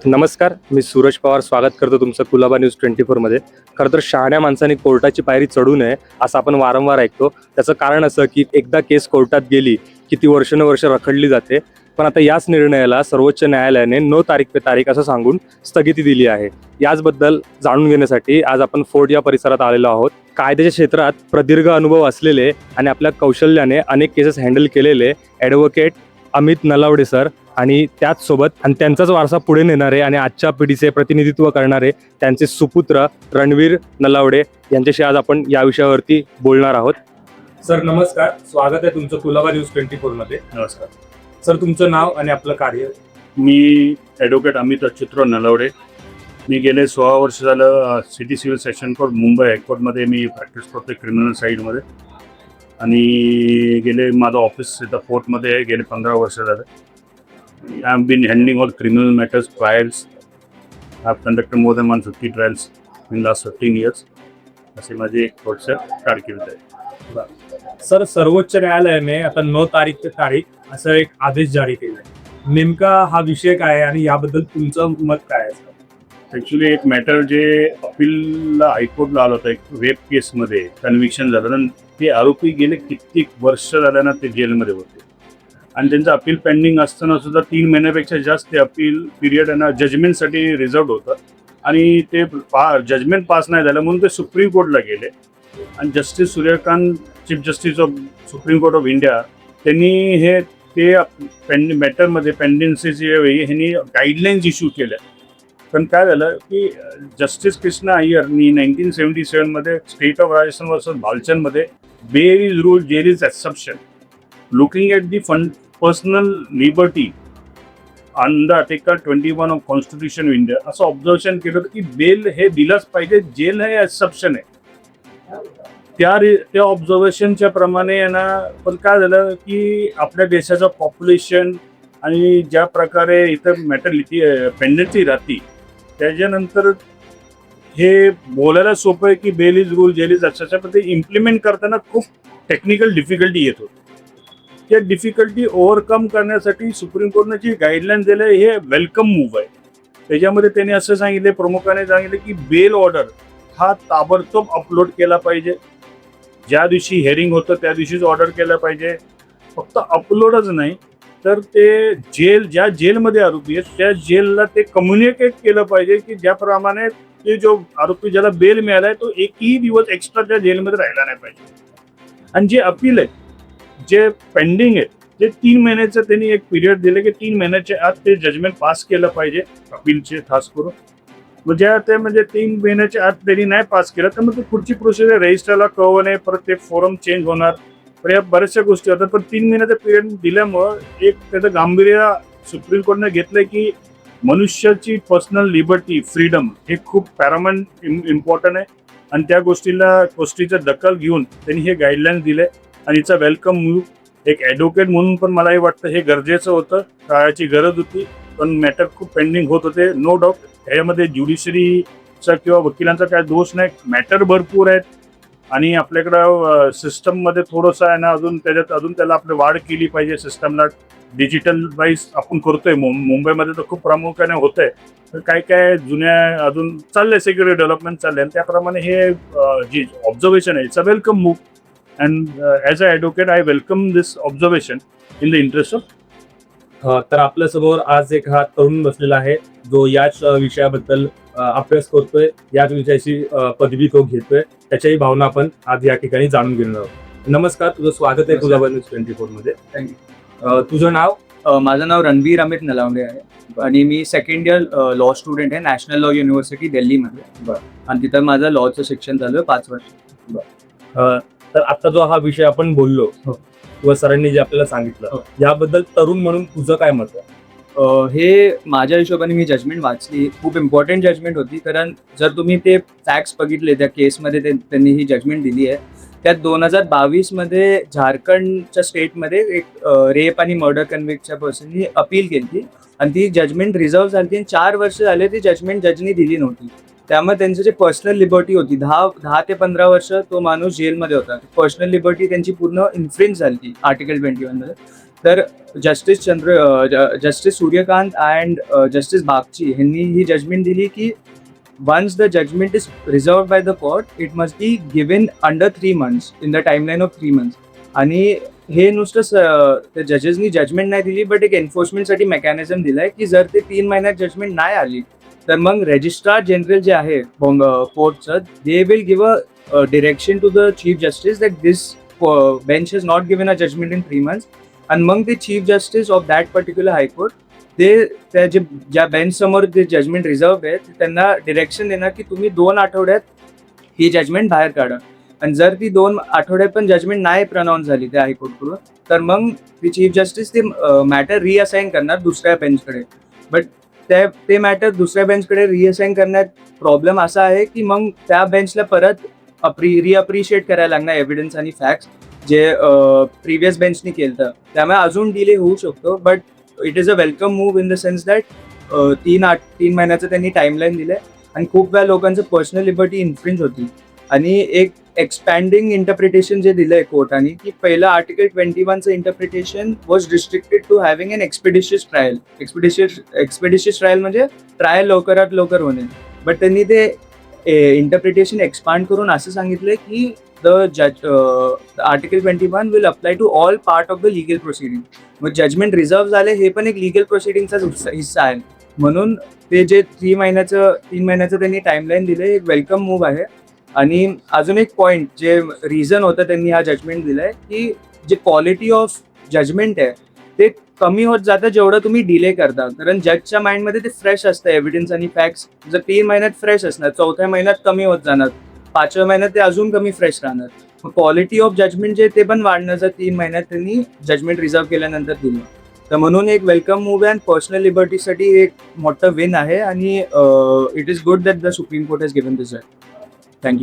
नमस्कार, मी सूरज पवार स्वागत करतो तुमचं कुलाबा न्यूज 24 मध्ये. खरं तर शहाण्या माणसांनी कोर्टाची पायरी चढू नये असं आपण वारंवार ऐकतो. त्याचं कारण असं की एकदा केस कोर्टात गेली की ती वर्षानुवर्ष रखडली जाते. पण आता याच निर्णयाला सर्वोच्च न्यायालयाने नो तारीख पे तारीख असं सांगून स्थगिती दिली आहे. याचबद्दल जाणून घेण्यासाठी आज आपण फोर्ट या परिसरात आलेलो आहोत. कायद्याच्या क्षेत्रात प्रदीर्घ अनुभव असलेले आणि आपल्या कौशल्याने अनेक केसेस हँडल केलेले ॲडव्होकेट अमित नलावडे सर आणि त्याच सोबत आणि त्यांचाच वारसा पुढे नेणारे आणि आजच्या पिढीचे प्रतिनिधित्व करणारे त्यांचे सुपुत्र रणवीर नलावडे यांच्याशी आज आपण या विषयावरती बोलणार आहोत. सर नमस्कार, स्वागत आहे तुमचं कुलाबा न्यूज 24 मध्ये. नमस्कार. सर तुमचं नाव आणि आपलं कार्य. मी ॲडव्होकेट अमित अच्युतराव नलावडे. मी गेले 16 वर्ष झालं city civil session court Mumbai हायकोर्टमध्ये मी प्रॅक्टिस करतो क्रिमिनल साईडमध्ये. आणि गेले माझं ऑफिस इथं फोर्टमध्ये आहे. गेले 15 वर्ष झालं. I have been handling all criminal matters, trials. I have conducted more than 150 trials in last 15 years. असे माझे एक थोडसं कारकीर्द आहे. सर सर्वोच्च न्यायालयाने आता नो तारीख ते तारीख असं एक आदेश जारी केलाय. नेमका हा विषय काय आहे आणि याबद्दल तुमचं मत काय आहे? ॲक्च्युली एक मॅटर जे अपीलला हायकोर्टला आलं होतं, एक रेप केसमध्ये कन्व्हिक्शन झालं आणि ते आरोपी गेले कित्येक वर्ष झाल्यानं ते जेलमध्ये होते आणि त्यांचं अपील पेंडिंग असताना सुद्धा 3 महिन्यापेक्षा जास्त ते अपील पिरियड यांना जजमेंटसाठी रिझर्व्ड होतं आणि ते जजमेंट पास नाही झालं म्हणून ते सुप्रीम कोर्टला गेले. आणि justice Suryakant, chief justice of supreme court of India, त्यांनी हे ते मॅटरमध्ये पेंडन्सीच्या वेळी ह्यांनी गाईडलाईन्स इश्यू केल्या. पण काय झालं की जस्टिस कृष्णा अय्यरनी 1977 मध्ये स्टेट ऑफ राजस्थान वर्सेस भालचंदमध्ये bail is rule jail is exception looking at the personal liberty under article 21 of constitution of India असं ऑब्झर्वेशन केलं होतं की बेल हे दिलंच पाहिजे, जेल हे एक्सेप्शन आहे. त्या ऑब्झर्वेशनच्या प्रमाणे यांना पण काय झालं की आपल्या देशाचं पॉप्युलेशन आणि ज्या प्रकारे इथं मॅटरलिटी पेंडन्सी राहते त्याच्यानंतर हे बोलायला सोपं आहे की bail is rule jail is exception, पण ते इम्प्लिमेंट करताना खूप टेक्निकल डिफिकल्टी येत होती. त्या डिफिकल्टी ओव्हरकम करण्यासाठी सुप्रीम कोर्टने जी गाईडलाईन दिले हे वेलकम मूव्ह आहे. त्याच्यामध्ये त्यांनी असं सांगितले, प्रमुखाने सांगितले की बेल ऑर्डर हा ताबडतोब अपलोड केला पाहिजे. ज्या दिवशी हेअरिंग होतं त्या दिवशीच ऑर्डर केला पाहिजे. फक्त अपलोडच नाही तर ते ज्या जेलमध्ये आरोपी आहेत त्या जेलला ते कम्युनिकेट केलं पाहिजे की ज्याप्रमाणे ते जो आरोपी ज्याला बेल मिळाला आहे तो एकही दिवस एक्स्ट्रा त्या जेलमध्ये राहिला नाही पाहिजे. आणि जे अपील आहे जे पेंडिंग आहे ते 3 महिन्याचं त्यांनी एक पिरियड दिले की 3 महिन्याच्या आत ते जजमेंट पास केलं पाहिजे अपीलचे खास करून. मग ज्या ते म्हणजे 3 महिन्याच्या आत त्यांनी नाही पास केलं तर मग ते पुढची प्रोसिजर रजिस्टरला कळवणे, परत ते फॉर्म चेंज होणार, तर या बऱ्याचशा गोष्टी होतात. पण 3 महिन्याचा पिरियड दिल्यामुळं एक त्याचं गांभीर्य सुप्रीम कोर्टने घेतलं की मनुष्याची पर्सनल लिबर्टी, फ्रीडम हे खूप पॅरामाउंट इम्पॉर्टंट आहे. आणि त्या गोष्टीचं दखल घेऊन त्यांनी हे गाईडलाईन्स दिले आणि इट्स अ वेलकम मूव्ह. एक ॲडव्होकेट म्हणून पण मलाही वाटतं हे गरजेचं होतं, काळाची गरज होती. पण मॅटर खूप पेंडिंग होत होते, नो डाऊट. ह्याच्यामध्ये ज्युडिशरीचा किंवा वकिलांचा काय दोष नाही. मॅटर भरपूर आहेत आणि आपल्याकडं सिस्टममध्ये थोडंसं आहे ना अजून त्याला आपली वाढ केली पाहिजे. सिस्टमला डिजिटल वाईज आपण करतोय मुंबईमध्ये तर खूप प्रामुख्याने होत आहे. तर काय जुन्या अजून चाललंय, सेक्युरिटी डेव्हलपमेंट चाललंय आणि त्याप्रमाणे हे जी ऑब्झर्वेशन आहे it's a welcome move. And as an advocate, I welcome this observation in the interest of. तर आपल्यासमोर आज एक हा तरुण बसलेला आहे जो याच विषयाबद्दल अभ्यास करतोय, याच विषयाची पदवी तो घेतोय. त्याच्याही भावना आपण आज या ठिकाणी जाणून घेणार आहोत. नमस्कार, तुझं स्वागत आहे कुलाबा न्यूज 24 मध्ये. थँक्यू. तुझं नाव? माझं नाव रणवीर अमित नलावडे आहे आणि मी सेकंड इयर लॉ स्टुडंट आहे नॅशनल लॉ युनिव्हर्सिटी दिल्लीमध्ये. आणि तिथं माझं लॉचं शिक्षण झालं 5 वर्ष. तर आता जो हा विषय आपण बोललो किंवा सरांनी जे आपल्याला सांगितलं याबद्दल तरुण म्हणून तुझं काय मत आहे? हे माझ्या हिशोबाने मी जजमेंट वाचली, खूप इम्पॉर्टंट जजमेंट होती. कारण जर तुम्ही ते फॅक्ट्स बघितले त्या केसमध्ये त्यांनी ही जजमेंट दिली आहे. त्यात 2022 मध्ये झारखंडच्या स्टेटमध्ये एक रेप आणि मर्डर कन्व्हिक्टच्या पर्सननी अपील केली आणि ती जजमेंट रिझर्व्ह झाली आणि 4 वर्ष झाले ती जजमेंट जजनी दिली नव्हती. त्यामुळे त्यांचं जे पर्सनल लिबर्टी होती 10 ते 15 वर्ष तो माणूस जेलमध्ये होता. पर्सनल लिबर्टी त्यांची पूर्ण इन्फ्रिंज झाली आर्टिकल 21 मध्ये. तर justice Suryakant and justice Bagchi यांनी ही जजमेंट दिली की once the judgment is reserved by the court, it must be given under 3 months, in the timeline of 3 months. आणि हे नुसतं जजेसनी जजमेंट नाही दिली, बट एक एन्फोर्समेंटसाठी मेकॅनिझम दिलाय की जर ते 3 महिन्यात जजमेंट नाही आली तर मग रजिस्ट्रार जनरल जे आहे कोर्टचं, they will give a direction to the chief justice that this bench has not given a judgment in 3 months. आणि मग ते chief justice of that particular high court ते त्या ज्या बेंच समोर जे जजमेंट रिझर्व आहे त्यांना डिरेक्शन देणार की तुम्ही 2 आठवड्यात ही जजमेंट बाहेर काढा. आणि जर ती 2 आठवड्यात पण जजमेंट नाही प्रनाऊन्स झाली त्या हायकोर्टकडून तर मग ती चीफ जस्टिस ते मॅटर रिअसाईन करणार दुसऱ्या बेंचकडे. बट ते मॅटर दुसऱ्या बेंचकडे रिअसाईन करण्यात प्रॉब्लेम असा आहे की मग त्या बेंचला परत रिअप्रिशिएट करायला लागणार एव्हिडन्स आणि फॅक्ट्स जे प्रिव्हियस बेंचनी केलं तर त्यामुळे अजून डिले होऊ शकतो. But it is a welcome move in the sense that 3 महिन्याचं त्यांनी टाइमलाईन दिलंय आणि खूप वेळा लोकांचं पर्सनल लिबर्टी इन्फ्रिंज होती. आणि एक एक्सपॅन्डिंग इंटरप्रिटेशन जे दिलंय कोर्टाने की पहिलं आर्टिकल 21चं interpretation was restricted to having an expeditious trial. Expeditious trial म्हणजे ट्रायल लवकरात लवकर होणे. बट त्यांनी ते इंटरप्रिटेशन एक्सपांड करून असं सांगितलंय की article 21 will apply to all part of the legal proceeding. मग जजमेंट रिझर्व झाले हे पण एक लिगल प्रोसिडिंगचाच हिस्सा आहे. म्हणून ते जे 3 महिन्याचं त्यांनी टाइमलाईन दिले एक वेलकम मूव्ह आहे. आणि अजून एक पॉईंट जे रिझन होतं त्यांनी हा जजमेंट दिलाय की जे क्वालिटी ऑफ जजमेंट आहे ते कमी होत जातं जेवढं तुम्ही डिले करता. कारण जजच्या माइंडमध्ये ते फ्रेश असतं एव्हिडन्स आणि फॅक्ट्स. जर 3 महिन्यात फ्रेश असणार, 4थ्या महिन्यात कमी होत जाणार, 5व्या महिन्यात ते अजून कमी फ्रेश राहणार. मग क्वालिटी ऑफ जजमेंट जे ते पण वाढणं जर 3 महिन्यात त्यांनी जजमेंट रिझर्व केल्यानंतर दिलं तर म्हणून एक वेलकम मूव्ह आहे आणि पर्सनल लिबर्टीसाठी एक मोठं विन आहे. आणि it is good that the supreme court has given this. Thank you.